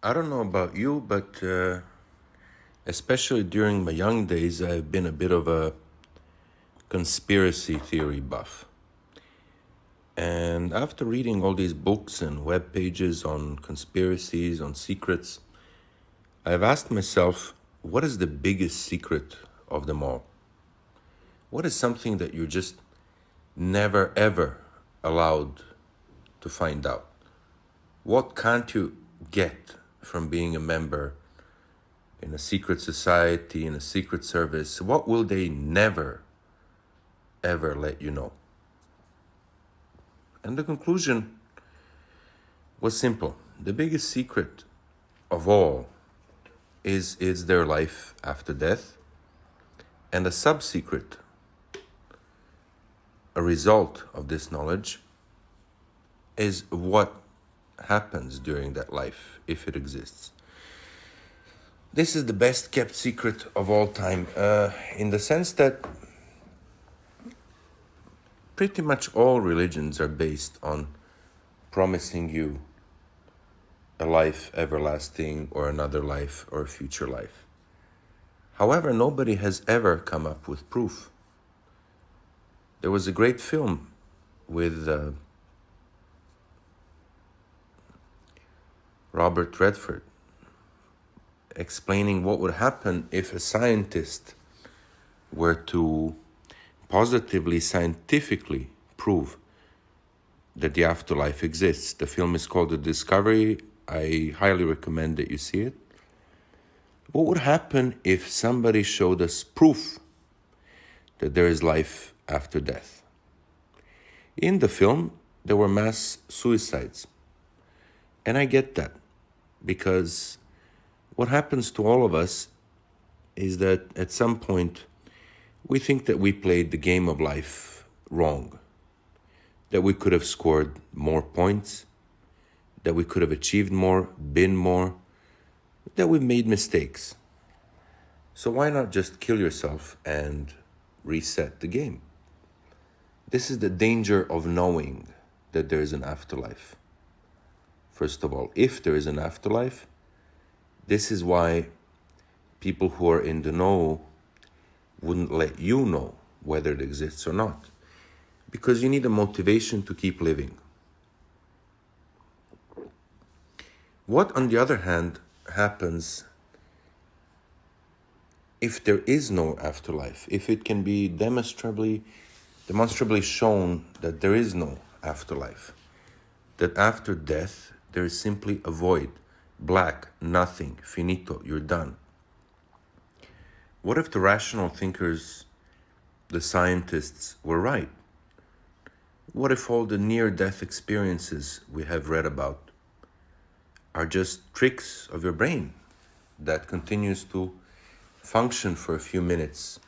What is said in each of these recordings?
I don't know about you, but especially during my young days, I've been a bit of a conspiracy theory buff. And after reading all these books and web pages on conspiracies, on secrets, I've asked myself, what is the biggest secret of them all? What is something that you're just never ever allowed to find out? What can't you get from being a member in a secret society, in a secret service? What will they never, ever let you know? And the conclusion was simple. The biggest secret of all is their life after death. And a sub-secret, a result of this knowledge, is what happens during that life, if it exists. This is the best kept secret of all time, in the sense that pretty much all religions are based on promising you a life everlasting or another life or a future life. However, nobody has ever come up with proof. There was a great film with Robert Redford explaining what would happen if a scientist were to positively, scientifically prove that the afterlife exists. The film is called The Discovery. I highly recommend that you see it. What would happen if somebody showed us proof that there is life after death? In the film, there were mass suicides. And I get that, because what happens to all of us is that at some point we think that we played the game of life wrong, that we could have scored more points, that we could have achieved more, been more, that we've made mistakes. So why not just kill yourself and reset the game? This is the danger of knowing that there is an afterlife. First of all, if there is an afterlife, this is why people who are in the know wouldn't let you know whether it exists or not, because you need a motivation to keep living. What, on the other hand, happens if there is no afterlife, if it can be demonstrably shown that there is no afterlife, that after death there is simply a void, black, nothing, finito, you're done? What if the rational thinkers, the scientists, were right? What if all the near-death experiences we have read about are just tricks of your brain that continues to function for a few minutes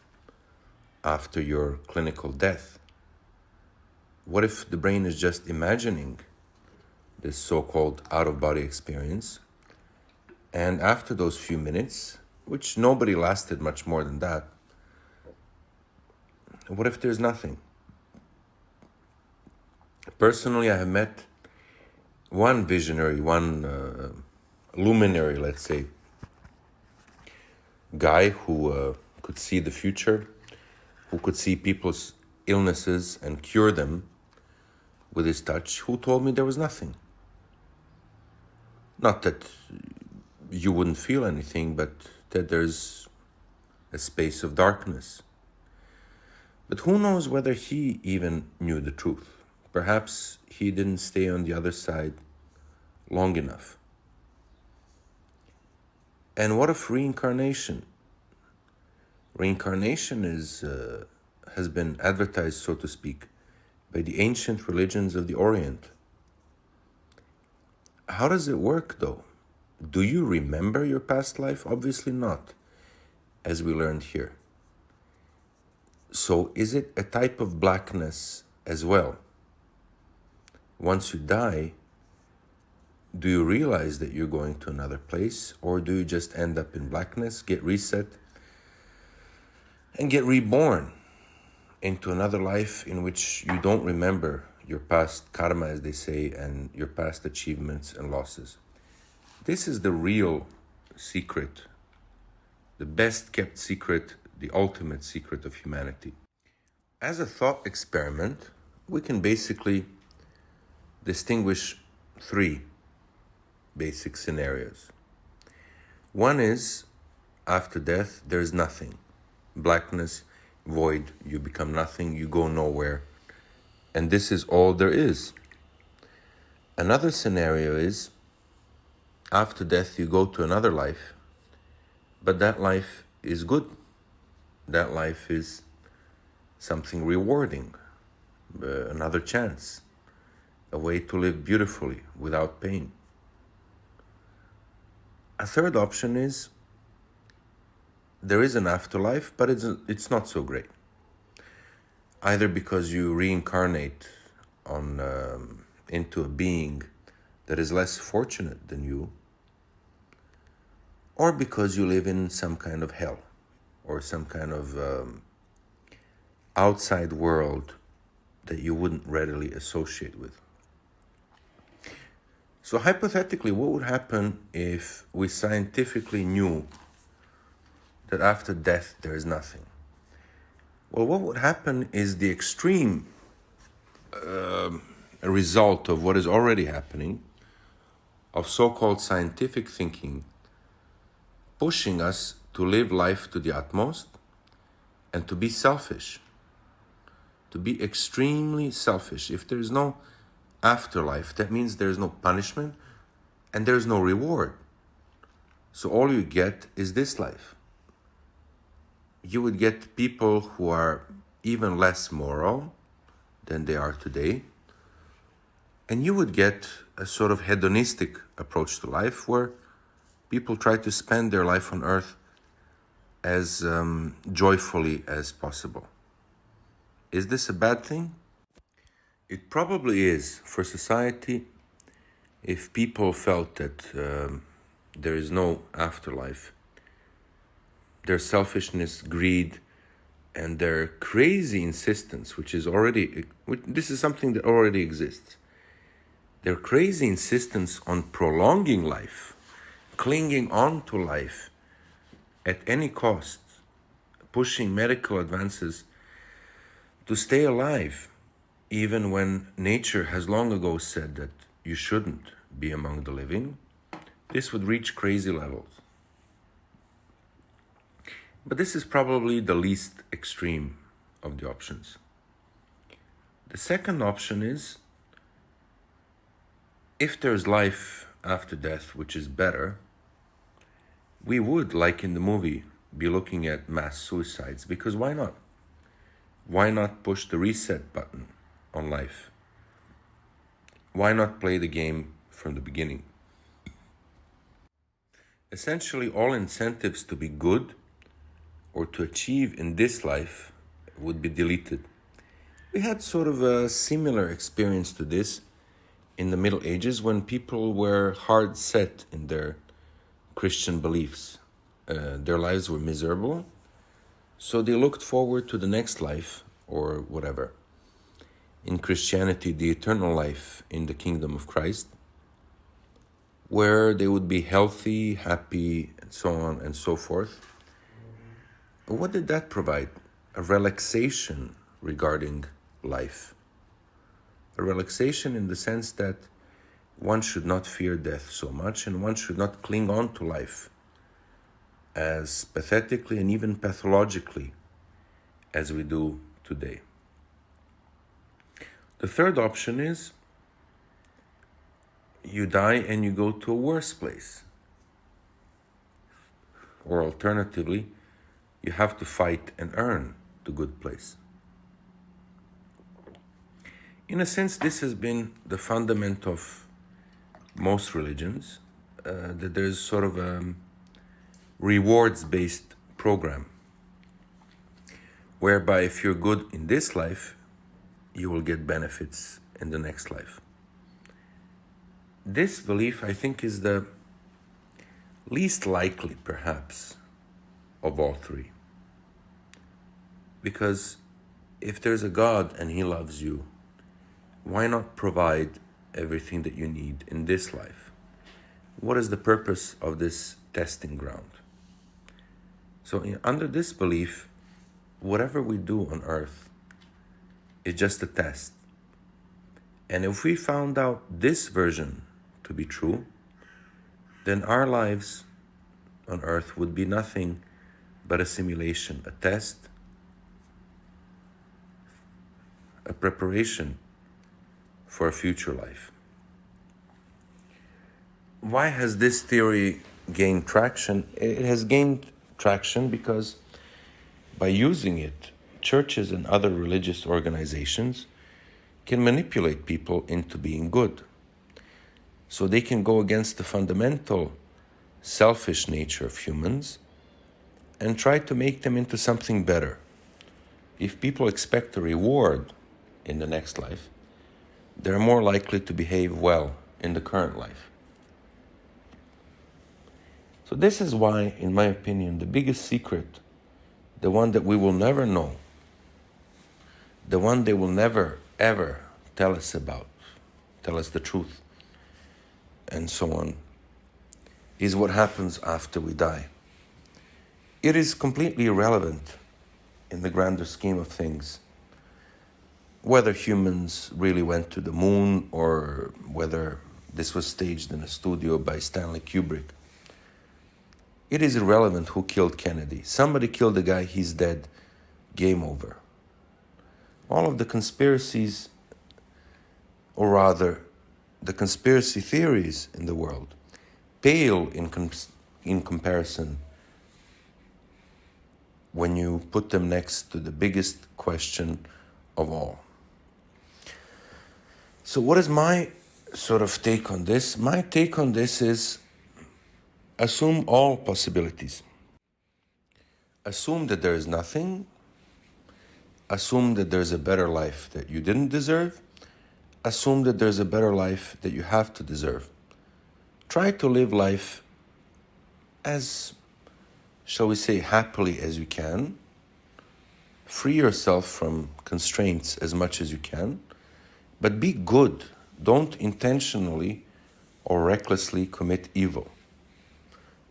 after your clinical death? What if the brain is just imagining this so-called out-of-body experience, and after those few minutes, which nobody lasted much more than that, what if there's nothing? Personally, I have met one visionary, one luminary, let's say, guy who could see the future, who could see people's illnesses and cure them with his touch, who told me there was nothing. Not that you wouldn't feel anything, but that there's a space of darkness. But who knows whether he even knew the truth? Perhaps he didn't stay on the other side long enough. And what of reincarnation? Reincarnation has been advertised, so to speak, by the ancient religions of the Orient. How does it work, though? Do you remember your past life? Obviously not, as we learned here. So is it a type of blackness as well? Once you die, do you realize that you're going to another place, or do you just end up in blackness, get reset, and get reborn into another life in which you don't remember your past karma, as they say, and your past achievements and losses? This is the real secret, the best kept secret, the ultimate secret of humanity. As a thought experiment, we can basically distinguish three basic scenarios. One is, after death, there's nothing. Blackness, void, you become nothing, you go nowhere. And this is all there is. Another scenario is, after death, you go to another life, but that life is good. That life is something rewarding, another chance, a way to live beautifully without pain. A third option is, there is an afterlife, but it's not so great. Either because you reincarnate into a being that is less fortunate than you, or because you live in some kind of hell or some kind of outside world that you wouldn't readily associate with. So hypothetically, what would happen if we scientifically knew that after death there is nothing? Well, what would happen is the extreme result of what is already happening, of so-called scientific thinking, pushing us to live life to the utmost and to be selfish, to be extremely selfish. If there is no afterlife, that means there is no punishment and there is no reward. So all you get is this life. You would get people who are even less moral than they are today. And you would get a sort of hedonistic approach to life where people try to spend their life on earth as joyfully as possible. Is this a bad thing? It probably is for society if people felt that there is no afterlife. Their selfishness, greed, and their crazy insistence, this is something that already exists. Their crazy insistence on prolonging life, clinging on to life at any cost, pushing medical advances to stay alive, even when nature has long ago said that you shouldn't be among the living, this would reach crazy levels. But this is probably the least extreme of the options. The second option is, if there's life after death, which is better, we would, like in the movie, be looking at mass suicides, because why not? Why not push the reset button on life? Why not play the game from the beginning? Essentially, all incentives to be good or to achieve in this life would be deleted. We had sort of a similar experience to this in the Middle Ages when people were hard set in their Christian beliefs. Their lives were miserable, so they looked forward to the next life or whatever. In Christianity, the eternal life in the kingdom of Christ, where they would be healthy, happy, and so on and so forth. What did that provide? A relaxation regarding life. A relaxation in the sense that one should not fear death so much and one should not cling on to life as pathetically and even pathologically as we do today. The third option is you die and you go to a worse place. Or alternatively, you have to fight and earn the good place. In a sense, this has been the fundament of most religions, that there's sort of a rewards-based program, whereby if you're good in this life, you will get benefits in the next life. This belief, I think, is the least likely, perhaps, of all three. Because if there's a God and He loves you, why not provide everything that you need in this life? what is the purpose of this testing ground? So under this belief, whatever we do on earth is just a test. And if we found out this version to be true, then our lives on earth would be nothing but a simulation, a test, a preparation for a future life. Why has this theory gained traction? It has gained traction because by using it, churches and other religious organizations can manipulate people into being good. So they can go against the fundamental selfish nature of humans and try to make them into something better. If people expect a reward in the next life, they're more likely to behave well in the current life. So this is why, in my opinion, the biggest secret, the one that we will never know, the one they will never, ever tell us about, tell us the truth, and so on, is what happens after we die. It is completely irrelevant in the grander scheme of things whether humans really went to the moon or whether this was staged in a studio by Stanley Kubrick. It is irrelevant who killed Kennedy. Somebody killed the guy, he's dead. Game over. All of the conspiracies, or rather, the conspiracy theories in the world, pale in comparison when you put them next to the biggest question of all. So what is my sort of take on this? My take on this is assume all possibilities. Assume that there is nothing. Assume that there's a better life that you didn't deserve. Assume that there's a better life that you have to deserve. Try to live life as, shall we say, happily as you can. Free yourself from constraints as much as you can. But be good. Don't intentionally or recklessly commit evil.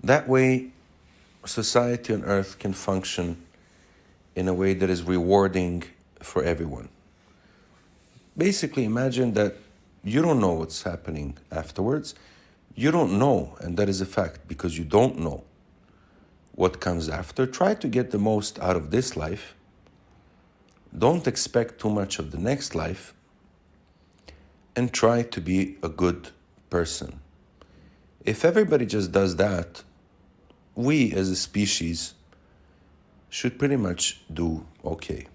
That way, society on earth can function in a way that is rewarding for everyone. Basically, imagine that you don't know what's happening afterwards. You don't know, and that is a fact, because you don't know what comes after. Try to get the most out of this life. Don't expect too much of the next life, and try to be a good person. If everybody just does that, we as a species should pretty much do okay.